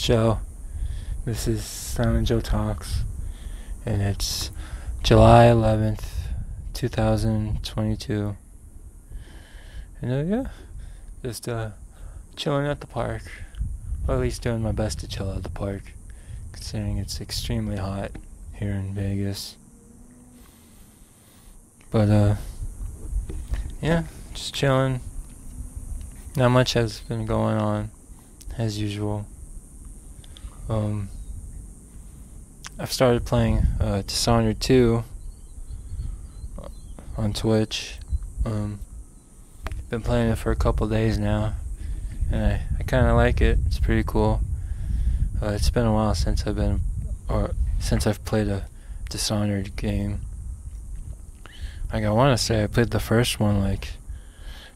Joe. This is Silent Joe Talks, and it's July 11th, 2022. And yeah, just chilling at the park, or at least doing my best to chill at the park, considering it's extremely hot here in Vegas. But yeah, just chilling. Not much has been going on, as usual. I've started playing Dishonored 2 on Twitch. Been playing it for a couple days now, and I kind of like it. It's pretty cool. It's been a while since I've played a Dishonored game. Like, I want to say I played the first one like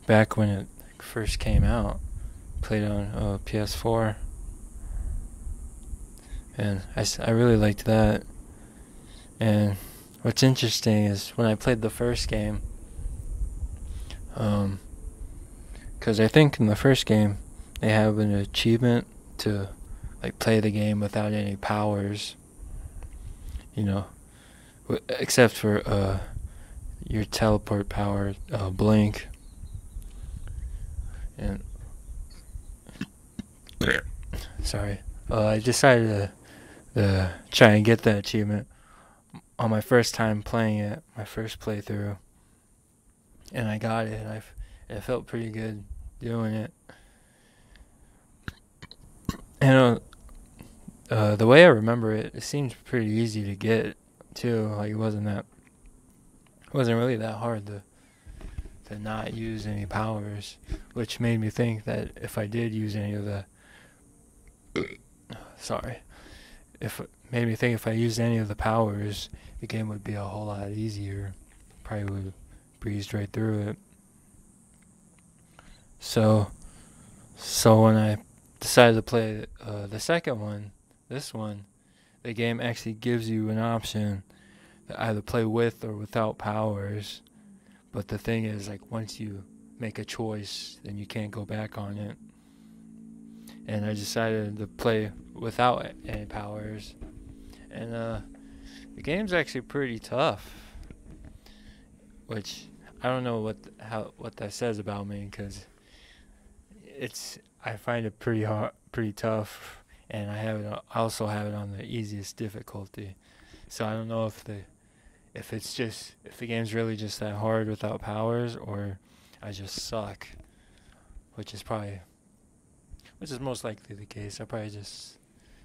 back when it first came out. Played on PS4. And I really liked that. And what's interesting is when I played the first game, because I think in the first game they have an achievement to like play the game without any powers, except for your teleport power, blink. And sorry, I decided to try and get that achievement on my first time playing it, my first playthrough, and I got it, and it felt pretty good doing it. And the way I remember it, it seemed pretty easy to get too. Like, it wasn't really that hard to not use any powers, which made me think that if I did use any of the if I used any of the powers, the game would be a whole lot easier. Probably would have breezed right through it. So when I decided to play the second one, this one, the game actually gives you an option to either play with or without powers. But the thing is, like, once you make a choice, then you can't go back on it. And I decided to play without any powers. And the game's actually pretty tough, which I don't know what that says about me, because I find it pretty tough, and I also have it on the easiest difficulty. So I don't know if the game's really just that hard without powers, or I just suck, which is most likely the case. I probably just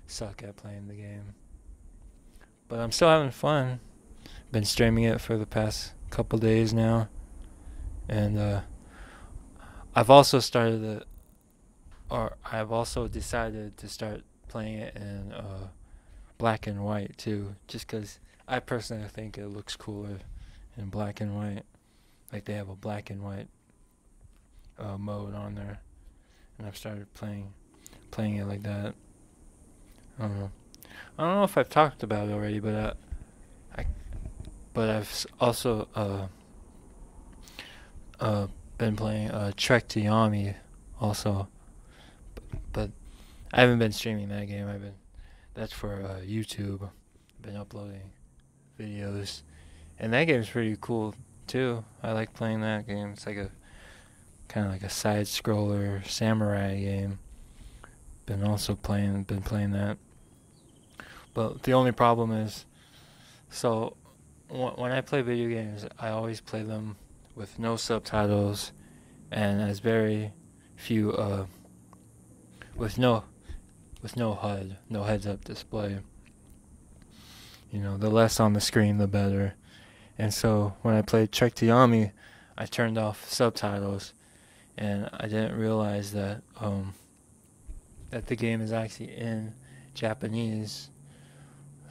suck at playing the game. But I'm still having fun. Been streaming it for the past couple days now. And I've also decided to start playing it in black and white too, just because I personally think it looks cooler in black and white. Like, they have a black and white mode on there, and I've started playing it like that. I don't know if I've talked about it already, but I've also been playing Trek to Yami also, but I haven't been streaming that game. That's for YouTube. I've been uploading videos, and that game's pretty cool too. I like playing that game. It's like kind of like a side scroller samurai game. Been playing that. But the only problem is, so when I play video games, I always play them with no subtitles, and as very few with no HUD, no heads-up display. The less on the screen, the better. And so when I played Trek to Yami, I turned off subtitles, and I didn't realize that the game is actually in Japanese.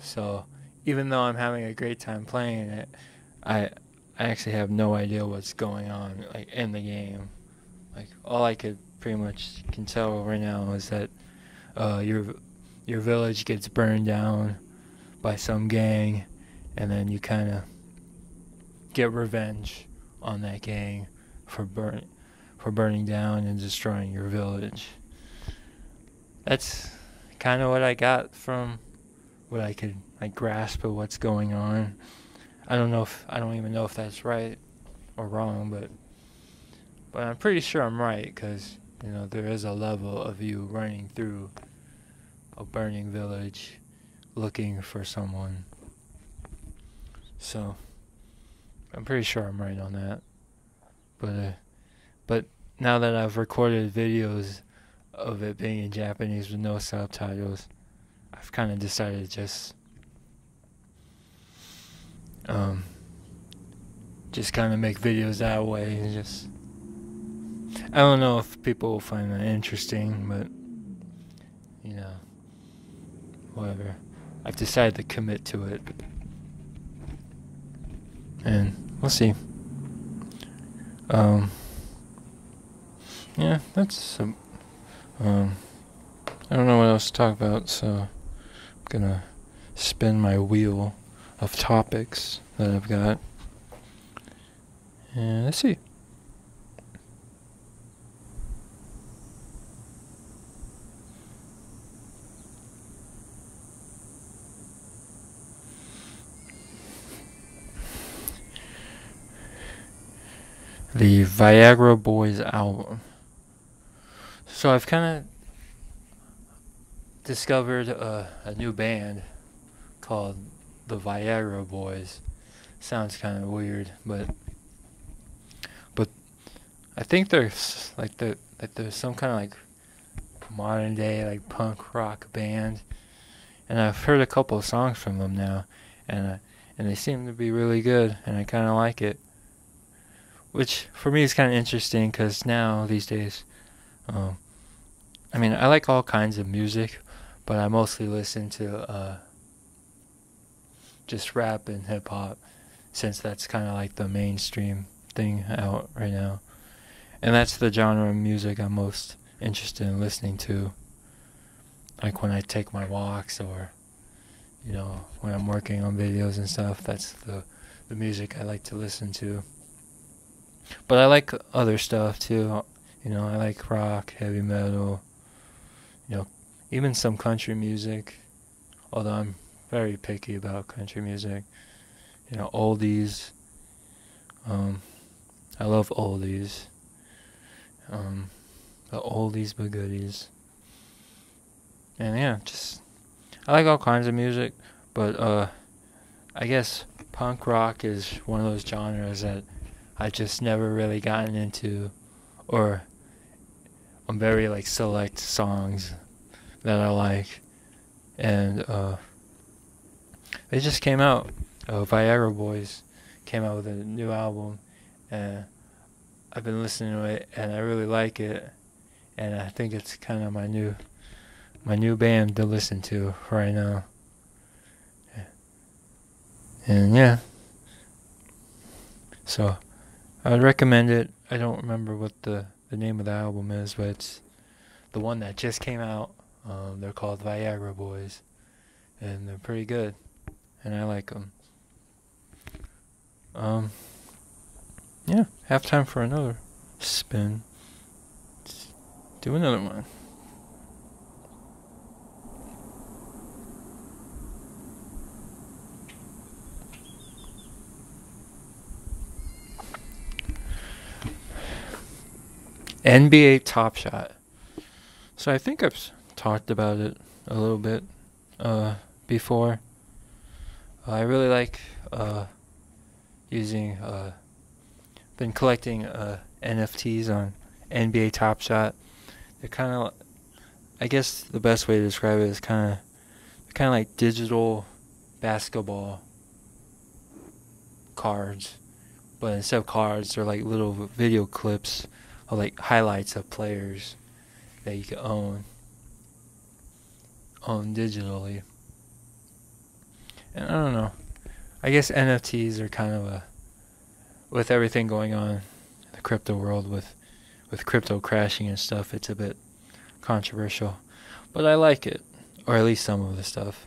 So even though I'm having a great time playing it, I actually have no idea what's going on, like, in the game. Like, all I could pretty much can tell right now is that your village gets burned down by some gang, and then you kind of get revenge on that gang for burning down and destroying your village. That's kind of what I got from what I could like grasp of what's going on. I don't even know if that's right or wrong, but I'm pretty sure I'm right because there is a level of you running through a burning village looking for someone. So I'm pretty sure I'm right on that. But now that I've recorded videos of it being in Japanese with no subtitles, I've kind of decided to just kind of make videos that way. And I don't know if people will find that interesting, but whatever. I've decided to commit to it, and we'll see. Yeah, that's I don't know what else to talk about, so I'm gonna spin my wheel of topics that I've got, and let's see. The Viagra Boys album. So I've kind of discovered a new band called the Viagra Boys. Sounds kind of weird, but I think there's there's some kind of like modern day like punk rock band, and I've heard a couple of songs from them now, and they seem to be really good, and I kind of like it. Which for me is kind of interesting because now these days, I mean, I like all kinds of music, but I mostly listen to just rap and hip hop, since that's kind of like the mainstream thing out right now, and that's the genre of music I'm most interested in listening to. Like when I take my walks, or when I'm working on videos and stuff, that's the music I like to listen to. But I like other stuff too. I like rock, heavy metal, even some country music. Although I'm very picky about country music. Oldies. I love oldies. The oldies but goodies. And yeah, I like all kinds of music, but I guess punk rock is one of those genres that I just never really gotten into, or on very like select songs that I like, and they just came out. Viagra Boys came out with a new album, and I've been listening to it, and I really like it, and I think it's kind of my new band to listen to right now. And yeah, so I would recommend it. I don't remember what the name of the album is, but it's the one that just came out. They're called Viagra Boys, and they're pretty good, and I like them. Yeah, have time for another spin. Let's do another one. NBA Top Shot. So I think I've talked about it a little bit before. I really like been collecting NFTs on NBA Top Shot. They're kind of, I guess the best way to describe it is kind of like digital basketball cards, but instead of cards, they're like little video clips of like highlights of players that you can own digitally. And I don't know, I guess NFTs are kind of with everything going on in the crypto world, with crypto crashing and stuff, it's a bit controversial, but I like it, or at least some of the stuff.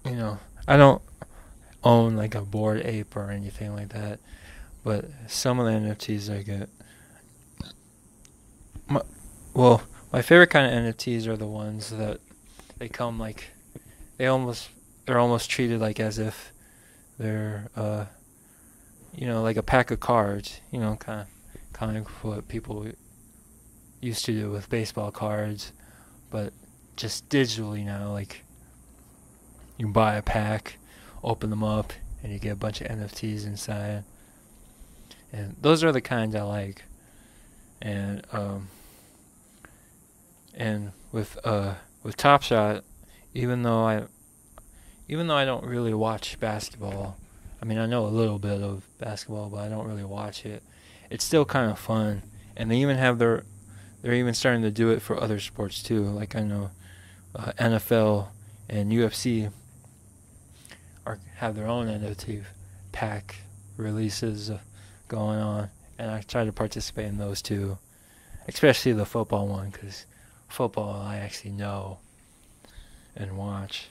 I don't own like a Bored Ape or anything like that, but some of the NFTs I get, well, My favorite kind of NFTs are the ones that they come like they're almost treated like as if they're like a pack of cards, kind of what people used to do with baseball cards, but just digitally now. Like you buy a pack, open them up, and you get a bunch of NFTs inside. And those are the kinds I like. And with Top Shot, even though I don't really watch basketball, I mean I know a little bit of basketball, but I don't really watch it. It's still kind of fun, and they're even starting to do it for other sports too. Like I know NFL and UFC have their own NFT pack releases going on, and I try to participate in those too, especially the football one, because football I actually know and watch,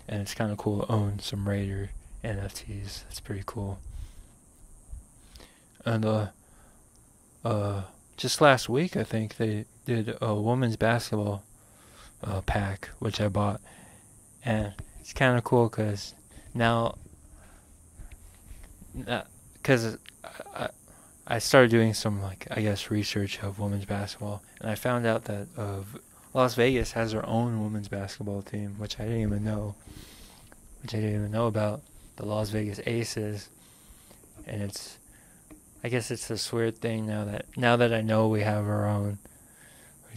and it's kind of cool to own some Raider NFTs. It's pretty cool. And just last week I think they did a women's basketball pack, which I bought, and it's kind of cool because now, because I started doing some research of women's basketball, and I found out that Las Vegas has their own women's basketball team, which I didn't even know about, the Las Vegas Aces. And I guess it's this weird thing now that I know we have our own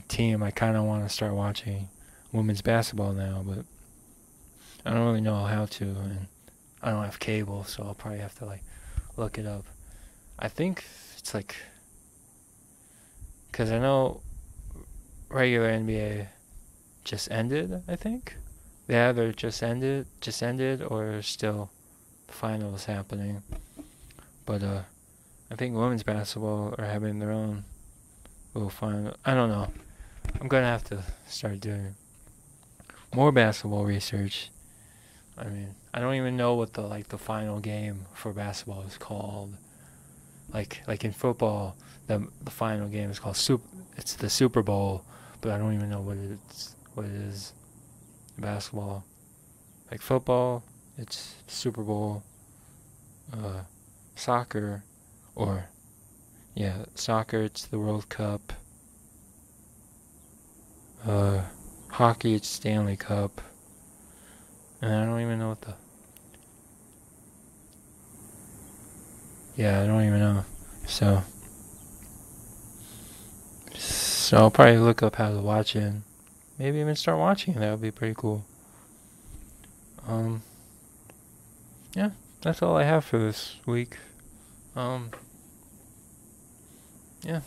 team. I kind of want to start watching women's basketball now, but I don't really know how to, and I don't have cable, so I'll probably have to look it up. I think it's because I know regular NBA just ended, I think. They either just ended, or still the finals happening. But I think women's basketball are having their own little final. I don't know. I'm gonna have to start doing more basketball research. I mean, I don't even know what the final game for basketball is called. Like in football, the final game is called It's the Super Bowl, but I don't even know what it is. Basketball, like football, it's Super Bowl. Soccer, soccer, it's the World Cup. Hockey, it's Stanley Cup. And I don't even know I don't even know. So I'll probably look up how to watch it. Maybe even start watching it. That would be pretty cool. Yeah, that's all I have for this week. Yeah, I'll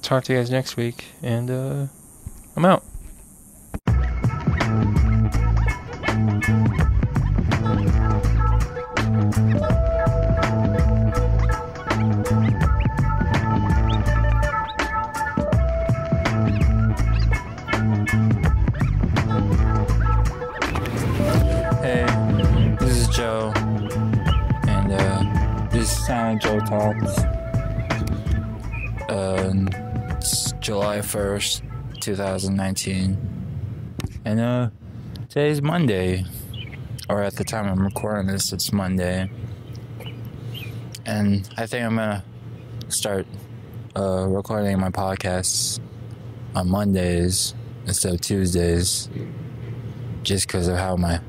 talk to you guys next week, and I'm out. Hey, this is Joe, and this is Silent Joe Talks. It's July 1st, 2019, and today's Monday, or at the time I'm recording this, it's Monday, and I think I'm gonna start recording my podcasts on Mondays instead of Tuesdays, just because of how my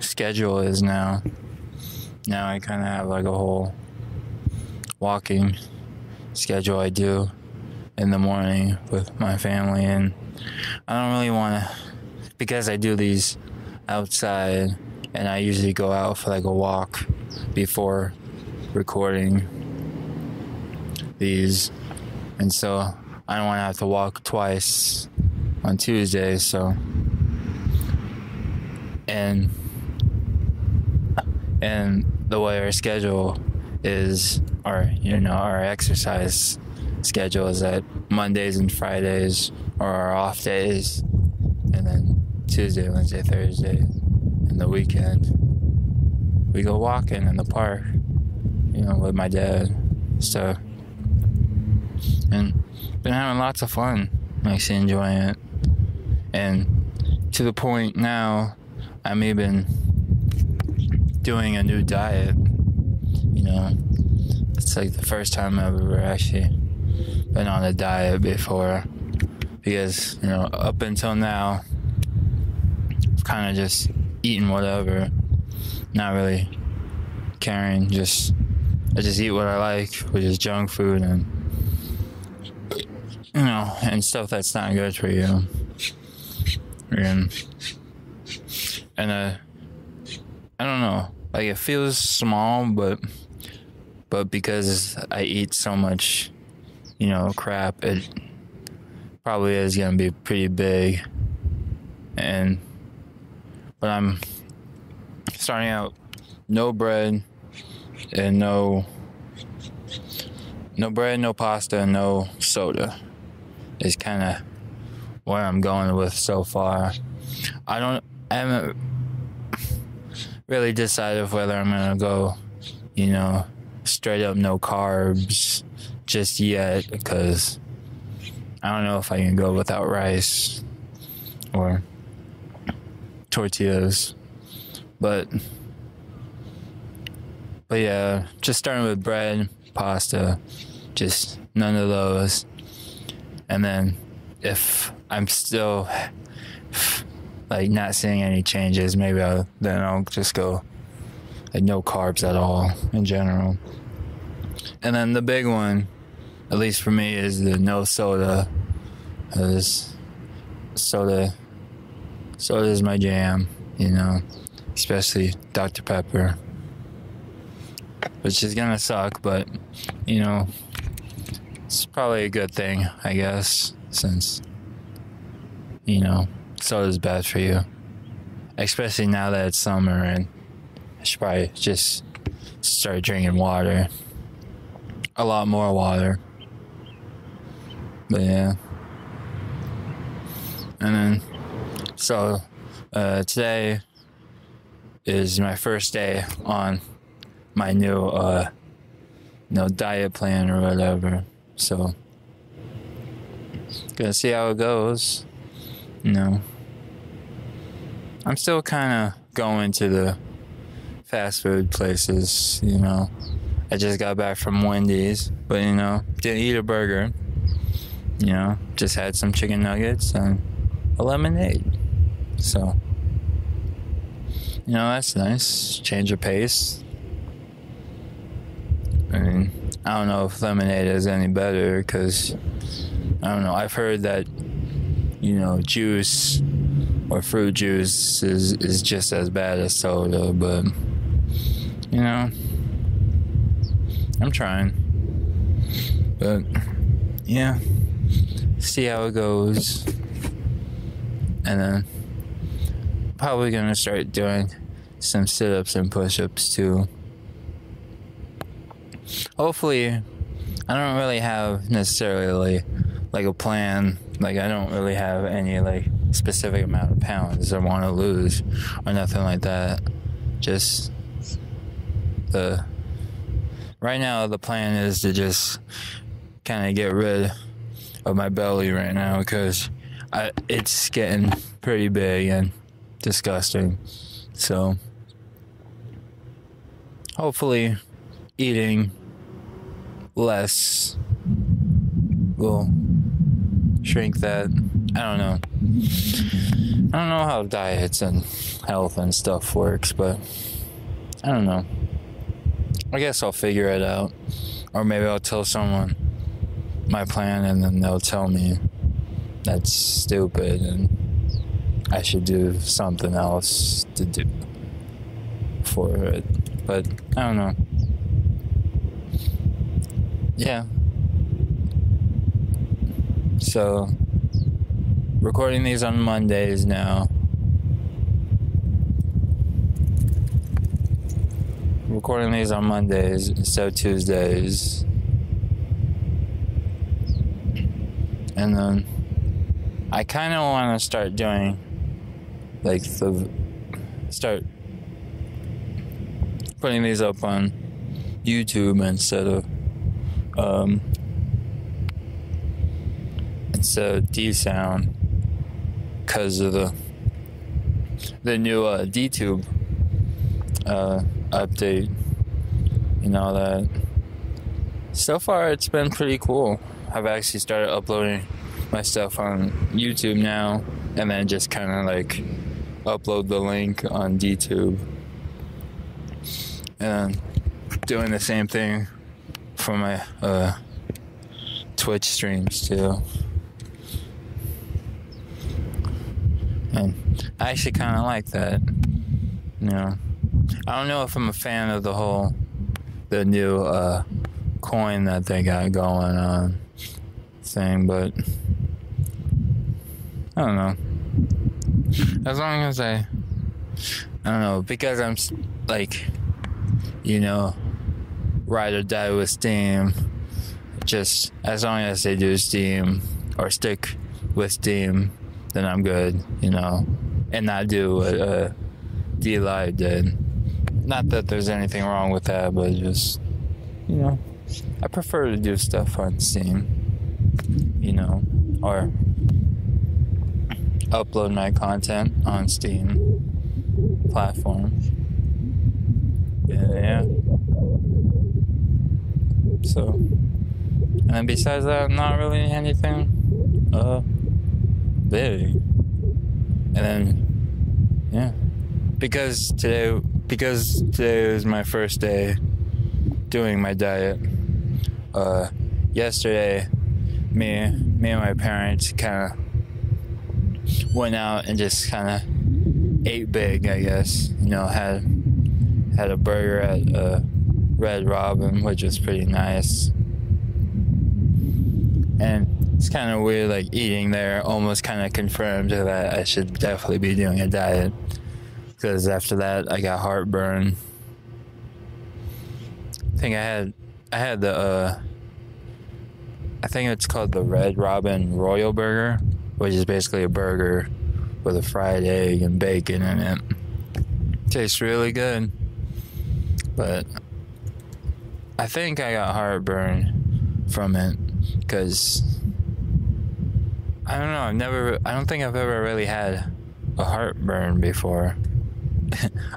schedule is now. Now I kind of have a whole walking schedule I do in the morning with my family, and I don't really want to, because I do these outside, and I usually go out for a walk before recording these, and so I don't want to have to walk twice on Tuesdays. So and the way our schedule is, our exercise schedule is that Mondays and Fridays are our off days, and then Tuesday, Wednesday, Thursday, and the weekend we go walking in the park, with my dad. So and been having lots of fun, actually enjoying it. And to the point now, I'm even doing a new diet. You know, it's like the first time I've ever actually been on a diet before, because, you know, up until now, I've kind of just eating whatever, not really caring. I just eat what I like, which is junk food and, you know, and stuff that's not good for you. And I don't know, like, it feels small, but because I eat so much, you know, crap, it probably is gonna be pretty big. But I'm starting out no bread and no bread, no pasta, and no soda is kind of where I'm going with so far. I haven't really decided whether I'm gonna go, you know, straight up no carbs just yet, because I don't know if I can go without rice or tortillas. But yeah, just starting with bread, pasta, just none of those. And then if I'm still like not seeing any changes, maybe I'll just go like no carbs at all in general. And then the big one, at least for me, is the no soda. Because soda is my jam, you know, especially Dr. Pepper, which is gonna suck, but, you know, it's probably a good thing, I guess, since, you know, soda's bad for you, especially now that it's summer, and I should probably just start drinking water, a lot more water. But yeah. And then, so today is my first day on my new diet plan or whatever. So gonna see how it goes. You know, I'm still kind of going to the fast food places. You know, I just got back from Wendy's, but, you know, didn't eat a burger. You know, just had some chicken nuggets and a lemonade. So, you know, that's nice. Change of pace. I mean, I don't know if lemonade is any better, because, I don't know, I've heard that, you know, juice or fruit juice is just as bad as soda, but, you know, I'm trying. But, yeah, see how it goes. And then probably gonna start doing some sit-ups and push-ups too. Hopefully, I don't really have necessarily like a plan. Like, I don't really have any like specific amount of pounds I want to lose or nothing like that. Just right now the plan is to just kind of get rid of my belly right now, because it's getting pretty big and disgusting. So hopefully eating less will shrink that. I don't know how diets and health and stuff works, but I don't know. I guess I'll figure it out. Or maybe I'll tell someone my plan and then they'll tell me that's stupid and I should do something else to do for it. But I don't know. Yeah. So, recording these on Mondays now. Recording these on Mondays instead of Tuesdays. And then I kind of want to start doing start putting these up on YouTube instead of instead of D sound because of the new DTube update and all that. So far, it's been pretty cool. I've actually started uploading my stuff on YouTube now, and then just kind of like upload the link on DTube, and doing the same thing for my Twitch streams too. And I actually kind of like that. You know, I don't know if I'm a fan of the new coin that they got going on thing, but I don't know. As long as I don't know, because I'm like, you know, ride or die with Steam. Just as long as they do Steam or stick with Steam, then I'm good, you know, and not do what D-Live did. Not that there's anything wrong with that, but just, you know, I prefer to do stuff on Steam, you know, or upload my content on Steam platform. Yeah. So, and then besides that, not really anything big. And then, yeah, because today is my first day doing my diet. Yesterday, me and my parents kind of went out and just kind of ate big, I guess. You know, had a burger at Red Robin, which was pretty nice. And it's kind of weird, like, eating there almost kind of confirmed that I should definitely be doing a diet. Because after that, I got heartburn. I think I had the, I think it's called the Red Robin Royal Burger, which is basically a burger with a fried egg and bacon in it. Tastes really good. But I think I got heartburn from it because I don't know, I don't think I've ever really had a heartburn before.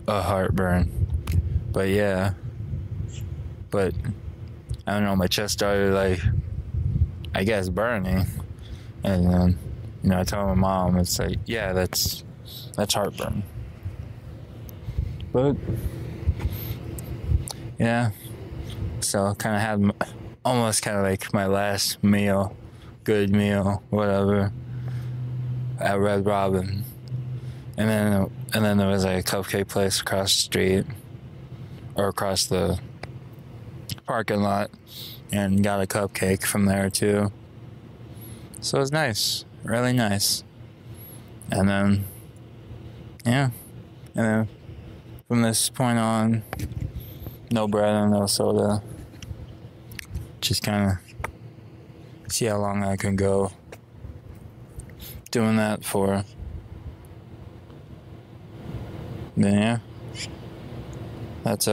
A heartburn. But yeah. But I don't know, my chest started, like, I guess burning. And then, you know, I told my mom, it's like, yeah, that's heartburn. But yeah, so kind of had almost kind of like my last meal, good meal, whatever, at Red Robin. And then there was like a cupcake place across the street, or across the parking lot, and got a cupcake from there too. So it was nice, really nice. And then, yeah, and then from this point on, no bread and no soda. Just kind of see how long I can go doing that for. Then yeah, that's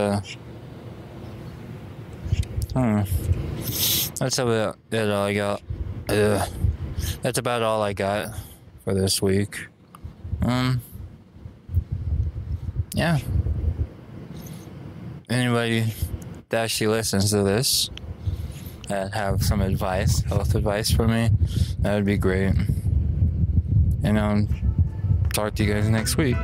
that's about it. All I got. That's about all I got for this week. Yeah. Anybody that actually listens to this and have some advice, health advice for me, that would be great. And talk to you guys next week.